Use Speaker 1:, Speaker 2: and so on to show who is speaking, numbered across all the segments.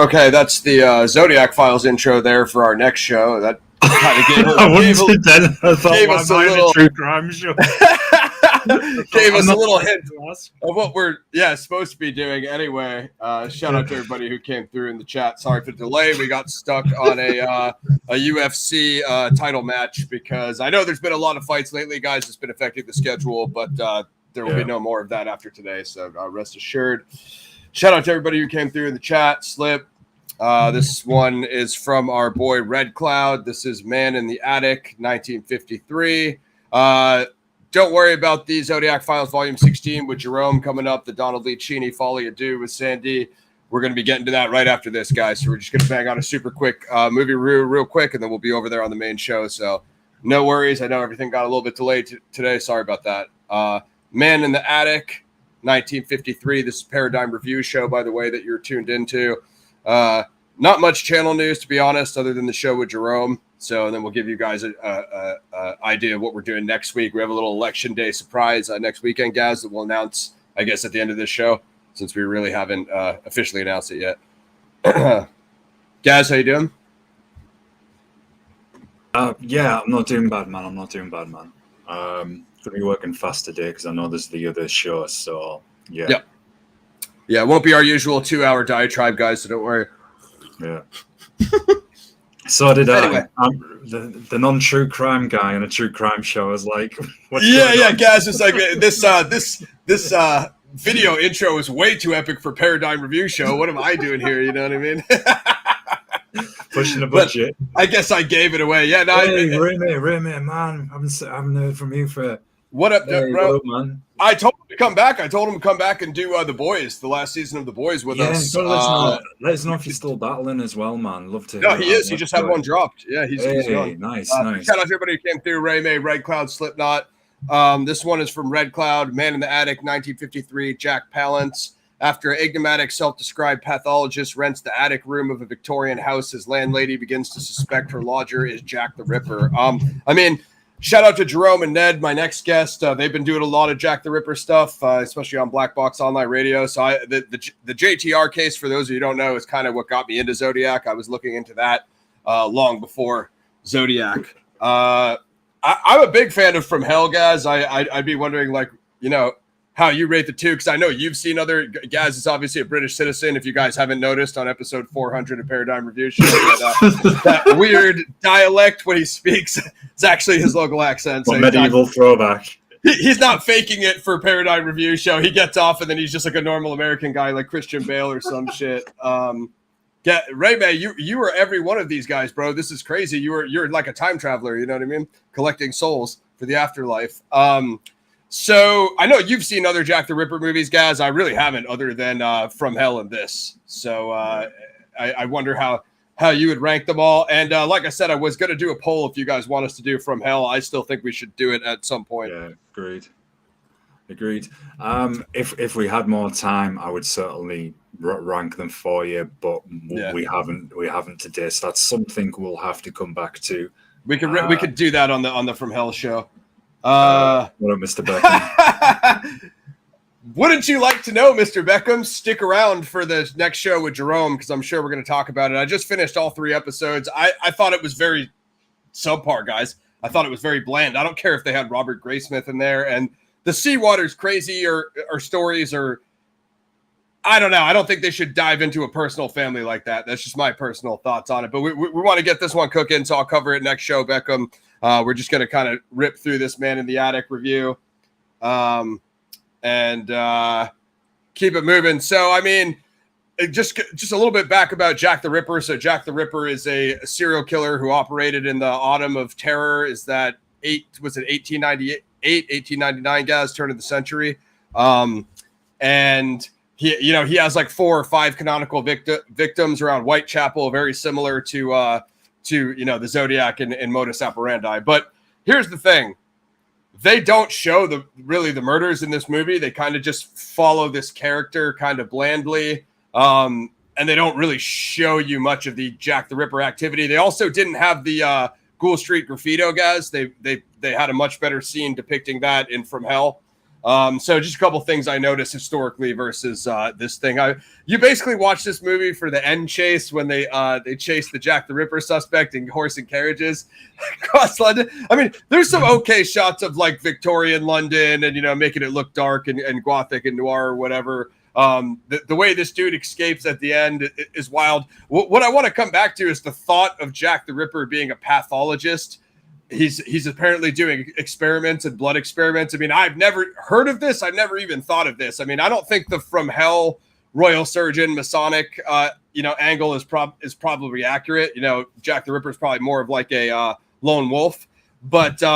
Speaker 1: Okay, that's the Zodiac Files intro there for our next show. That kind of gave us a little
Speaker 2: true crime show.
Speaker 1: Gave us a little hint of what we're supposed to be doing. Anyway, shout out to everybody who came through in the chat. Sorry for the delay. We got stuck on a UFC title match because I know there's been a lot of fights lately, guys. It's been affecting the schedule, but there will be no more of that after today. So rest assured. Shout out to everybody who came through in the chat. Slip. This one is from our boy Red Cloud. This is Man in the Attic, 1953. Don't worry about the Zodiac Files Volume 16 with Jerome coming up. The Donald Lee Cheney Folly Ado with Sandy. We're going to be getting to that right after this, guys. So we're just going to bang on a super quick movie review real quick, and then we'll be over there on the main show. So no worries. I know everything got a little bit delayed today. Sorry about that. Man in the Attic. 1953. This is Paradigm Review Show, by the way, that you're tuned into. Not much channel news, to be honest, other than the show with Jerome. So then we'll give you guys an idea of what we're doing next week. We have a little Election Day surprise next weekend, guys, that we'll announce, I guess, at the end of this show, since we really haven't officially announced it yet. Gaz, how you doing?
Speaker 2: Yeah, I'm not doing bad, man. Going to be working fast today because I know there's the other show, so yeah.
Speaker 1: Yep. Yeah, it won't be our usual 2-hour diatribe, guys, so don't worry.
Speaker 2: Yeah. So did
Speaker 1: anyway.
Speaker 2: The non-true crime guy in a true crime show is like,
Speaker 1: Gaz is like, this video intro is way too epic for Paradigm Review Show. What am I doing here? You know what I mean?
Speaker 2: Pushing the budget.
Speaker 1: But I guess I gave it away. Yeah, no.
Speaker 2: Hey, Remy, man, I haven't heard from you for.
Speaker 1: What up,
Speaker 2: hey,
Speaker 1: bro?
Speaker 2: Man.
Speaker 1: I told him to come back. I told him to come back and do The Boys, the last season of The Boys with us.
Speaker 2: Let us know if you're still battling as well, man. Love to.
Speaker 1: No, he is. He just had one dropped. Yeah, he's gone.
Speaker 2: Nice.
Speaker 1: Shout out to everybody who came through. Ray May, Red Cloud, Slipknot. This one is from Red Cloud, Man in the Attic, 1953, Jack Palance. After an enigmatic self-described pathologist rents the attic room of a Victorian house, his landlady begins to suspect her lodger is Jack the Ripper. Shout out to Jerome and Ned, my next guest. They've been doing a lot of Jack the Ripper stuff, especially on Black Box Online Radio. So the JTR case, for those of you who don't know, is kind of what got me into Zodiac. I was looking into that long before Zodiac. I'm a big fan of From Hell, guys. I'd be wondering, how you rate the two, because I know you've seen other. Gaz is obviously a British citizen. If you guys haven't noticed on episode 400 of Paradigm Review Show, that weird dialect when he speaks, it's actually his local accent.
Speaker 2: So medieval throwback.
Speaker 1: He's not faking it for Paradigm Review Show. He gets off and then he's just like a normal American guy, like Christian Bale or some shit. Ray May, you were every one of these guys, bro. This is crazy. You're like a time traveler. You know what I mean? Collecting souls for the afterlife. So I know you've seen other Jack the Ripper movies, guys. I really haven't, other than From Hell and this. So I wonder how you would rank them all. And like I said, I was going to do a poll if you guys want us to do From Hell. I still think we should do it at some point.
Speaker 2: Yeah, agreed. If we had more time, I would certainly rank them for you, but we haven't today. So that's something we'll have to come back to.
Speaker 1: We could do that on the From Hell show.
Speaker 2: What up, Mr. Beckham?
Speaker 1: Wouldn't you like to know, Mr. Beckham? Stick around for the next show with Jerome, because I'm sure we're going to talk about it. I just finished all 3 episodes. I thought it was very subpar, guys. I thought it was very bland. I don't care if they had Robert Graysmith in there. And the Seawater's crazy or stories are, I don't know. I don't think they should dive into a personal family like that. That's just my personal thoughts on it. But we want to get this one cooking, so I'll cover it next show, Beckham. We're just going to kind of rip through this Man in the Attic review and keep it moving. So, I mean, just a little bit back about Jack the Ripper. So Jack the Ripper is a serial killer who operated in the Autumn of Terror. Is that 1898, 1899, guys, turn of the century. And he has like 4 or 5 canonical victims around Whitechapel, very similar to the Zodiac and modus operandi. But here's the thing. They don't show the murders in this movie. They kind of just follow this character kind of blandly. And they don't really show you much of the Jack the Ripper activity. They also didn't have the Ghoul Street Graffito, guys. They had a much better scene depicting that in From Hell. So just a couple things I noticed historically versus this thing. You basically watch this movie for the end chase when they chase the Jack the Ripper suspect in horse and carriages across London. I mean, there's some okay shots of like Victorian London and, you know, making it look dark and gothic and noir or whatever. The way this dude escapes at the end is wild. What I want to come back to is the thought of Jack the Ripper being a pathologist. He's apparently doing experiments and blood experiments. I mean, I've never heard of this. I've never even thought of this. I mean, I don't think the from hell royal surgeon Masonic angle is probably accurate. You know, Jack the Ripper is probably more of like a lone wolf. But so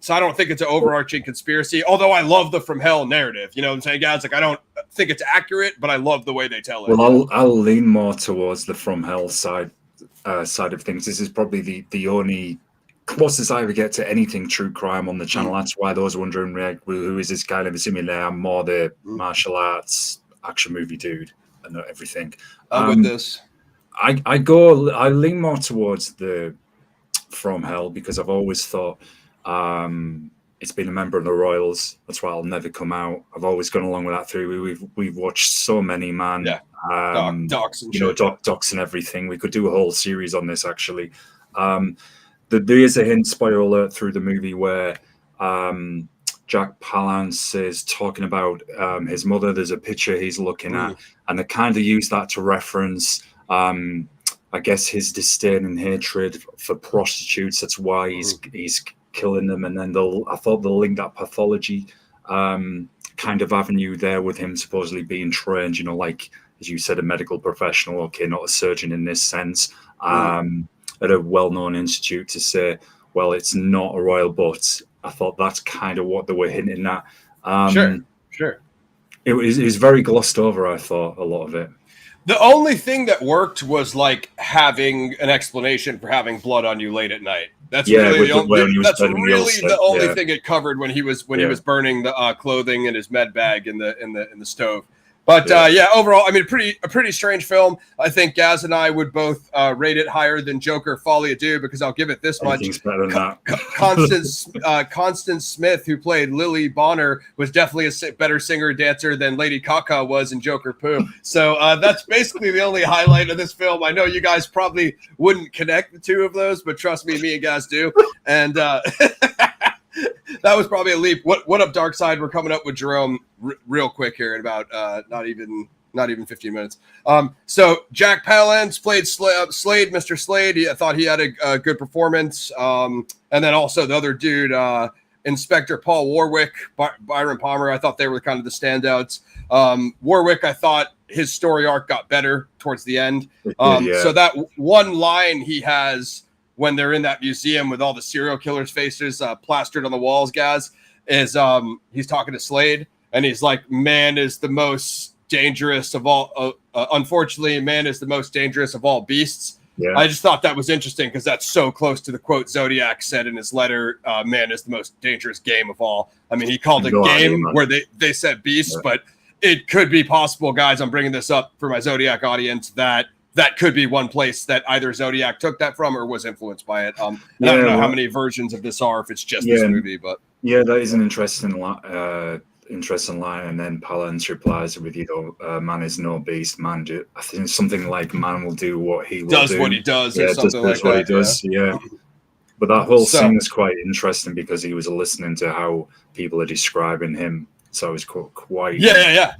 Speaker 1: I don't think it's an overarching conspiracy, although I love the from hell narrative. You know what I'm saying, guys? Like, I don't think it's accurate, but I love the way they tell it.
Speaker 2: Well, I'll lean more towards the from hell side of things. This is probably the only closest I ever get to anything true crime on the channel. That's why those wondering, like, who is this guy? I'm more the martial arts action movie dude and everything.
Speaker 1: With this,
Speaker 2: I lean more towards the from hell because I've always thought it's been a member of the royals. That's why I'll never come out. I've always gone along with that theory. We've watched so many, man.
Speaker 1: Yeah. Docs and
Speaker 2: docs and everything. We could do a whole series on this actually. There is a hint, spoiler alert, through the movie where Jack Palance is talking about his mother. There's a picture he's looking at, and they kind of use that to reference, I guess, his disdain and hatred for prostitutes. That's why he's killing them. And then I thought they'll link that pathology kind of avenue there with him supposedly being trained, you know, like, as you said, a medical professional, okay, not a surgeon in this sense. At a well-known institute to say, well, it's not a royal, but I thought that's kind of what they were hinting at.
Speaker 1: Sure.
Speaker 2: It was very glossed over, I thought, a lot of it.
Speaker 1: The only thing that worked was like having an explanation for having blood on you late at night. That's really the only thing it covered when he was burning the clothing in his med bag in the stove. But overall, I mean, a pretty strange film. I think Gaz and I would both rate it higher than Joker Folie à Deux because I'll give it this much.
Speaker 2: Better than
Speaker 1: that. Constance Smith, who played Lily Bonner, was definitely a better singer dancer than Lady Gaga was in Joker Pooh. So that's basically the only highlight of this film. I know you guys probably wouldn't connect the two of those, but trust me and Gaz do. And that was probably a leap. What up, Dark Side? We're coming up with Jerome real quick here in about not even 15 minutes. So Jack Palance played Slade, Mr. Slade. I thought he had a good performance. And then also the other dude, Inspector Paul Warwick, Byron Palmer. I thought they were kind of the standouts. Warwick, I thought his story arc got better towards the end. So that one line he has when they're in that museum with all the serial killers' faces plastered on the walls, guys, is he's talking to Slade, and he's like, man is the most dangerous of all. Unfortunately, man is the most dangerous of all beasts. Yeah. I just thought that was interesting because that's so close to the quote Zodiac said in his letter, man is the most dangerous game of all. I mean, he called it game where they said beast, but it could be possible, guys, I'm bringing this up for my Zodiac audience, that could be one place that either Zodiac took that from or was influenced by it. I don't know how many versions of this are if it's just this movie, but
Speaker 2: yeah, that is an interesting line. And then Palance replies with, man is no beast. Man, I think something like man will do what he will
Speaker 1: does
Speaker 2: do.
Speaker 1: What he does,
Speaker 2: yeah,
Speaker 1: or something
Speaker 2: does
Speaker 1: like
Speaker 2: what
Speaker 1: that.
Speaker 2: He does. Yeah. But that whole scene was quite interesting because he was listening to how people are describing him. So it was quite.
Speaker 1: Yeah.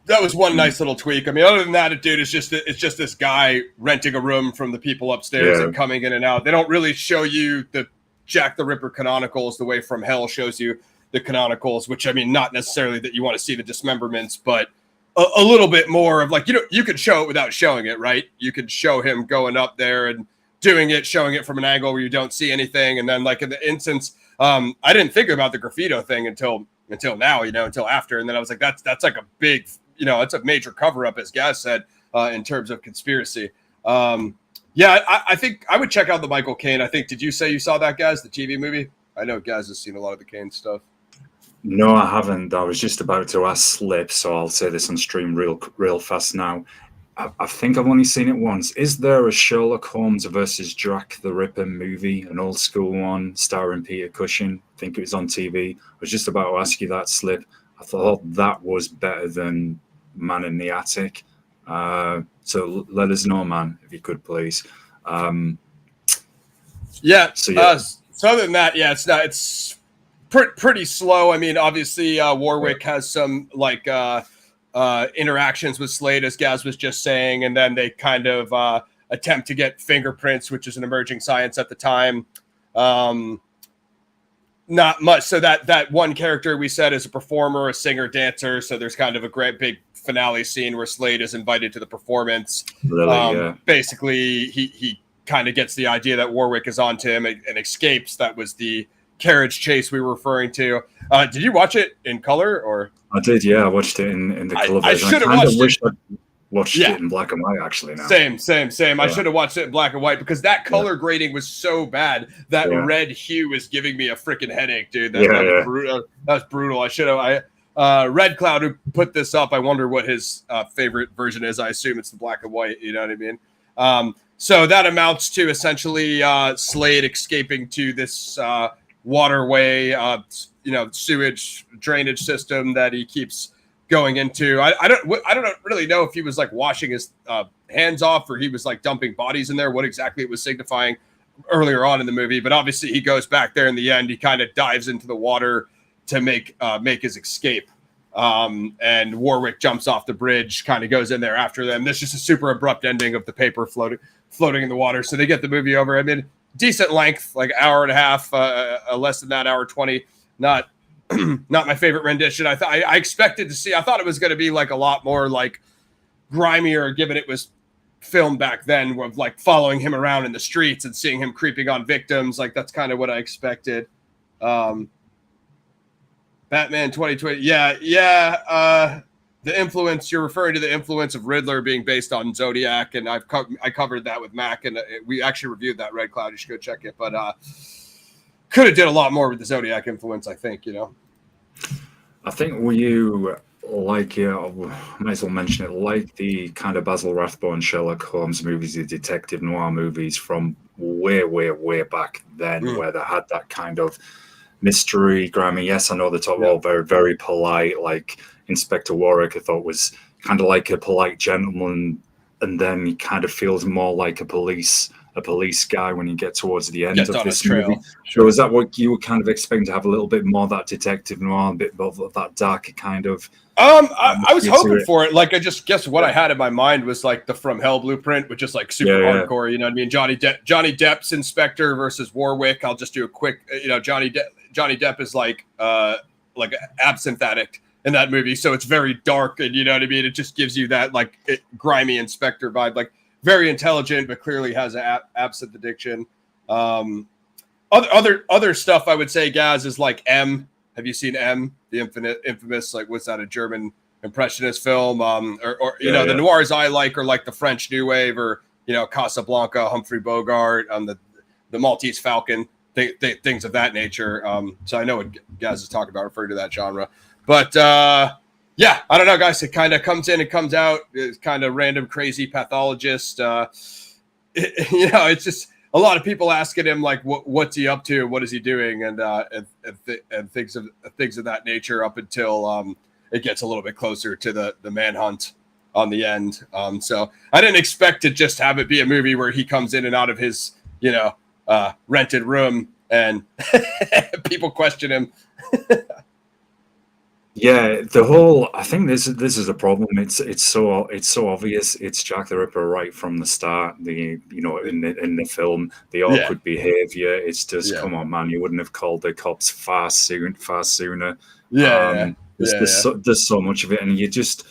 Speaker 1: That was one nice little tweak. I mean, other than that, dude, it's just this guy renting a room from the people upstairs and coming in and out. They don't really show you the Jack the Ripper canonicals the way From Hell shows you the canonicals, which, I mean, not necessarily that you want to see the dismemberments, but a little bit more of like, you could show it without showing it, right? You could show him going up there and doing it, showing it from an angle where you don't see anything. And then like in the instance, I didn't think about the graffito thing until now, until after. And then I was like, that's like a big, it's a major cover up, as Gaz said, in terms of conspiracy. I think I would check out the Michael Caine. I think, did you say you saw that, Gaz, the TV movie? I know Gaz has seen a lot of the Caine stuff.
Speaker 2: No, I haven't. I was just about to ask Slip, so I'll say this on stream real fast now. I think I've only seen it once. Is there a Sherlock Holmes versus Jack the Ripper movie, an old school one starring Peter Cushing? I think it was on TV. I was just about to ask you that, Slip. I thought that was better than Man in the Attic. So let us know, man, if you could, please.
Speaker 1: So other than that, it's pretty slow. I mean, obviously, Warwick has some like interactions with Slade, as Gaz was just saying, and then they kind of attempt to get fingerprints, which is an emerging science at the time. Not much. So that one character we said is a performer, a singer, dancer. So there's kind of a great big finale scene where Slade is invited to the performance.
Speaker 2: Really,
Speaker 1: Basically, he kind of gets the idea that Warwick is onto him and escapes. That was the carriage chase we were referring to. Did you watch it in color or?
Speaker 2: I did, yeah. I watched it in the color version.
Speaker 1: I should have
Speaker 2: watched it in black and white, actually. Now,
Speaker 1: same. Yeah. I should have watched it in black and white because that color grading was so bad. That red hue is giving me a freaking headache, dude. That's brutal. I should have. Red Cloud, who put this up, I wonder what his favorite version is. I assume it's the black and white. You know what I mean? So that amounts to essentially Slade escaping to this waterway, sewage drainage system that he keeps going into. I don't really know if he was like washing his hands off or he was like dumping bodies in there, what exactly it was signifying earlier on in the movie. But obviously he goes back there in the end. He kind of dives into the water to make his escape. And Warwick jumps off the bridge, kind of goes in there after them. This is just a super abrupt ending of the paper floating in the water. So they get the movie over. I mean, decent length, like hour and a half, less than that, hour 20. Not my favorite rendition. I expected to see. I thought it was going to be like a lot more like grimier, given it was filmed back then, with like following him around in the streets and seeing him creeping on victims. Like that's kind of what I expected. Batman 2020. Yeah. The influence you're referring to, the influence of Riddler being based on Zodiac, and I covered that with Mac, and we actually reviewed that. Red Cloud, you should go check it. But could have did a lot more with the Zodiac influence, I think.
Speaker 2: I think you like might as well mention it, like the kind of Basil Rathbone Sherlock Holmes movies, the detective noir movies from way back then, where they had that kind of mystery, grimy. Yes, I know they're all very, very polite. Like Inspector Warwick, I thought was kind of like a polite gentleman, and then he kind of feels more like a police guy when you get towards the end of this movie. So is that what you were kind of expecting, to have a little bit more of that detective noir, a bit more of that dark kind of?
Speaker 1: I was hoping for it. Like I just guess what I had in my mind was like the From Hell blueprint, which is like super hardcore. You know what I mean? Johnny Depp's Inspector versus Warwick. I'll just do a quick. Johnny Depp is like absinthe addict in that movie, so it's very dark, and you know what I mean. It just gives you that like grimy Inspector vibe, like very intelligent, but clearly has an absinthe addiction. Other stuff I would say, Gaz, is like M. Have you seen M? The infamous, like, what's that, a German impressionist film? The noirs I like are like the French New Wave, or Casablanca, Humphrey Bogart, the Maltese Falcon, things of that nature. So I know what Gaz is talking about, referring to that genre. But I don't know, guys. It kind of comes in and comes out. It's kind of random, crazy pathologist. It's just a lot of people asking him like, what's he up to? What is he doing? And things of that nature, up until it gets a little bit closer to the manhunt on the end. So I didn't expect to just have it be a movie where he comes in and out of his rented room and people question him.
Speaker 2: Yeah, I think this is a problem. It's so obvious. It's Jack the Ripper right from the start. In the film, the awkward behavior. It's just come on, man. You wouldn't have called the cops far sooner. There's so much of it, and you're just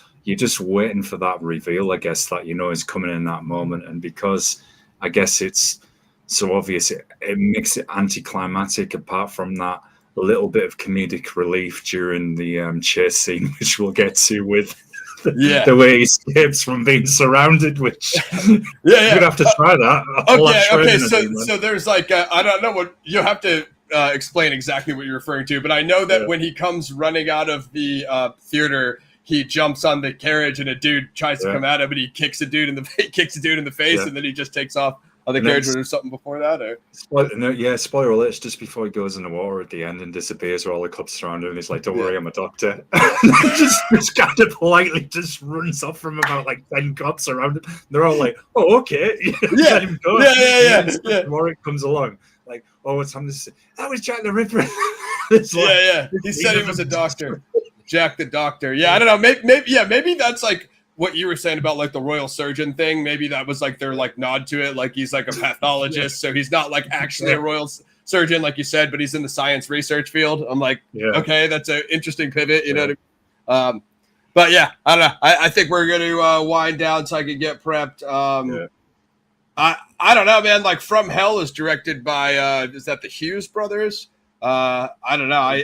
Speaker 2: waiting for that reveal, I guess, that is coming in that moment. And because I guess it's so obvious, it makes it anticlimactic. Apart from that little bit of comedic relief during the chase scene, which we'll get to, with the way he escapes from being surrounded, which you're gonna have to try that.
Speaker 1: Okay. So there's like I don't know what you have to explain exactly what you're referring to, but I know that when he comes running out of the theater, he jumps on the carriage and a dude tries to come at him and he kicks a dude in the face and then he just takes off on the carriage. Was there something before that? Or?
Speaker 2: Spoiler alert, it's just before he goes in the water at the end and disappears where all the cops surround him and he's like, don't worry, I'm a doctor. just kind of politely just runs off from about like 10 cops around him. They're all like, oh, okay. Let him go.
Speaker 1: Yeah.
Speaker 2: Warwick comes along. Like, oh, what's happening? That was Jack the Ripper.
Speaker 1: He said he was a doctor. Jack the Doctor. Yeah, I don't know. Maybe that's like what you were saying about like the royal surgeon thing. Maybe that was like their like nod to it. Like he's like a pathologist, so he's not like actually a royal surgeon, like you said, but he's in the science research field. I'm like, okay, that's an interesting pivot. You know what I mean? But yeah, I don't know. I think we're going to wind down so I can get prepped. I don't know, man. Like From Hell is directed by is that the Hughes brothers? I don't know.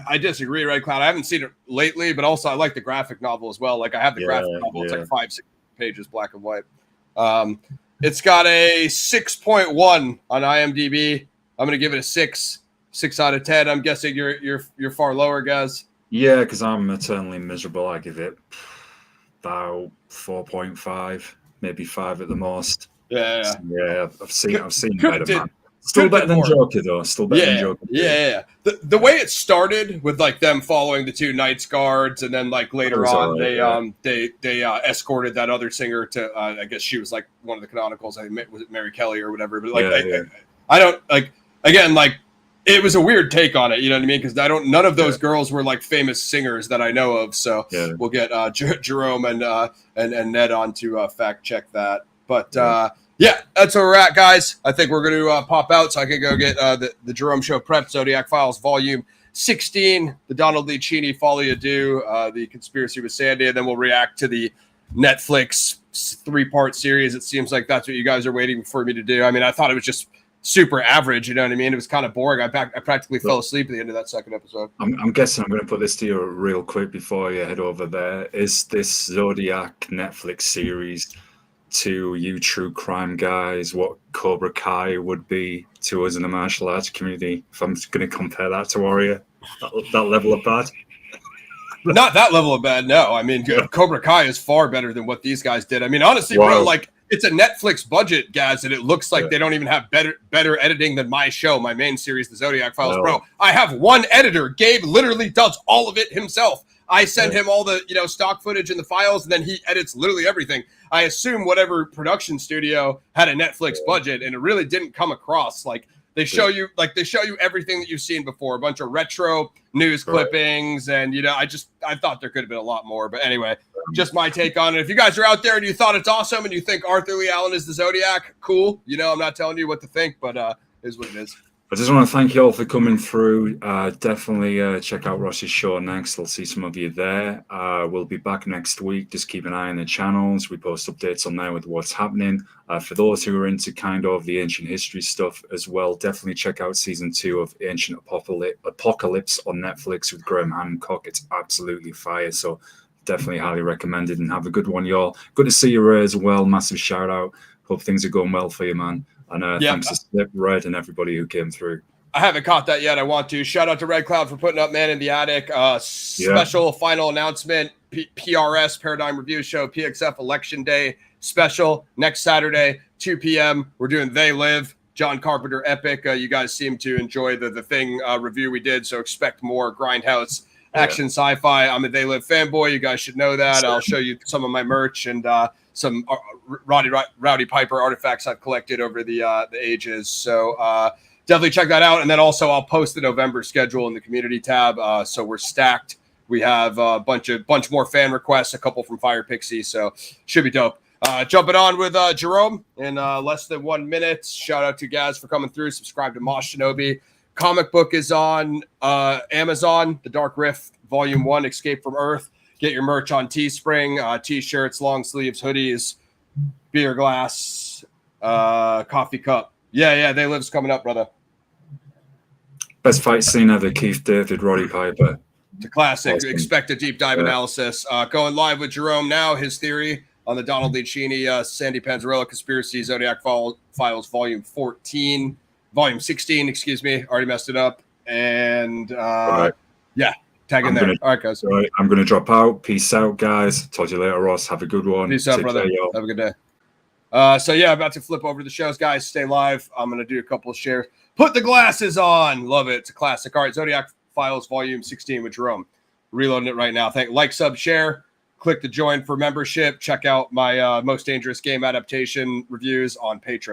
Speaker 1: I disagree, Red Cloud. I haven't seen it lately, but also I like the graphic novel as well. Like I have the graphic novel. It's like 5-6 pages, black and white. It's got a 6.1 on IMDb. I'm gonna give it a 6 out of 10. I'm guessing you're far lower, guys.
Speaker 2: Yeah, because I'm eternally miserable. I give it about 4.5, maybe 5 at the most.
Speaker 1: Yeah.
Speaker 2: I've seen better, man. Still better than Joker, though. Still better than Joker.
Speaker 1: Yeah. The way it started with like them following the 2 Knights Guards, and then like later on they escorted that other singer to I guess she was like one of the canonicals. I think was it Mary Kelly or whatever. But like I don't like again like it was a weird take on it. You know what I mean? Because none of those girls were like famous singers that I know of. So we'll get Jerome and Ned on to fact check that. But yeah, that's where we're at, guys. I think we're going to pop out so I can go get the Jerome Show prep, Zodiac Files Volume 16, the Donald Lee Cheney Folly Ado, the Conspiracy with Sandy, and then we'll react to the Netflix 3-part series. It seems like that's what you guys are waiting for me to do. I mean, I thought it was just super average, you know what I mean? It was kind of boring. I practically fell asleep at the end of that second episode.
Speaker 2: I'm guessing I'm going to put this to you real quick before you head over there. Is this Zodiac Netflix series to you true crime guys what Cobra Kai would be to us in the martial arts community? If I'm going to compare that to Warrior, that level of bad?
Speaker 1: Not that level of bad, no. I mean, Cobra Kai is far better than what these guys did. I mean, honestly, bro, like it's a Netflix budget, guys, and it looks like they don't even have better editing than my show, my main series, The Zodiac Files. Bro, I have one editor. Gabe literally does all of it himself. I send him all the stock footage and the files, and then he edits literally everything. I assume whatever production studio had a Netflix budget, and it really didn't come across like they show you everything that you've seen before, a bunch of retro news clippings, and I thought there could have been a lot more. But anyway, just my take on it. If you guys are out there and you thought it's awesome and you think Arthur Lee Allen is the Zodiac, cool. I'm not telling you what to think, but it is what it is.
Speaker 2: I just want to thank you all for coming through. Definitely check out Ross's show next. I'll see some of you there. We'll be back next week. Just keep an eye on the channels. We post updates on there with what's happening. For those who are into kind of the ancient history stuff as well, definitely check out season 2 of Ancient Apocalypse on Netflix with Graham Hancock. It's absolutely fire. So definitely highly recommended, and have a good one, y'all. Good to see you, Ray, as well. Massive shout out. Hope things are going well for you, man. And thanks to Slip, Red, and everybody who came through.
Speaker 1: I haven't caught that yet. I want to. Shout out to Red Cloud for putting up Man in the Attic. Special final announcement. PRS, Paradigm Review Show, PXF Election Day special next Saturday, 2 p.m. We're doing They Live. John Carpenter epic. You guys seem to enjoy the Thing review we did, so expect more Grindhouse action sci-fi. I'm a They Live fanboy. You guys should know that. I'll show you some of my merch and some Rowdy Piper artifacts I've collected over the ages. So definitely check that out. And then also I'll post the November schedule in the community tab. So we're stacked. We have a bunch more fan requests, a couple from Fire Pixie. So should be dope. Jumping on with Jerome in less than 1 minute. Shout out to Gaz for coming through. Subscribe to Moss Shinobi. Comic book is on Amazon. The Dark Rift Volume 1, Escape from Earth. Get your merch on Teespring, T-shirts, long sleeves, hoodies, beer glass, coffee cup. Yeah, They Live's coming up, brother.
Speaker 2: Best fight scene ever, Keith David, Roddy Piper.
Speaker 1: It's a classic. Awesome. Expect a deep dive analysis. Going live with Jerome now, his theory on the Donald Lee Cheney, Sandy Panzarella Conspiracy, Zodiac Files, Volume 16, excuse me. Already messed it up. And 10 tag in there. All right, guys.
Speaker 2: I'm going to drop out. Peace out, guys. Talk to you later, Ross. Have a good one.
Speaker 1: Peace out, brother. Have a good day. So yeah, about to flip over to the shows, guys. Stay live. I'm going to do a couple of shares. Put the glasses on. Love it. It's a classic. All right, Zodiac Files Volume 16 with Jerome. Reloading it right now. Like, sub, share. Click the join for membership. Check out my Most Dangerous Game adaptation reviews on Patreon.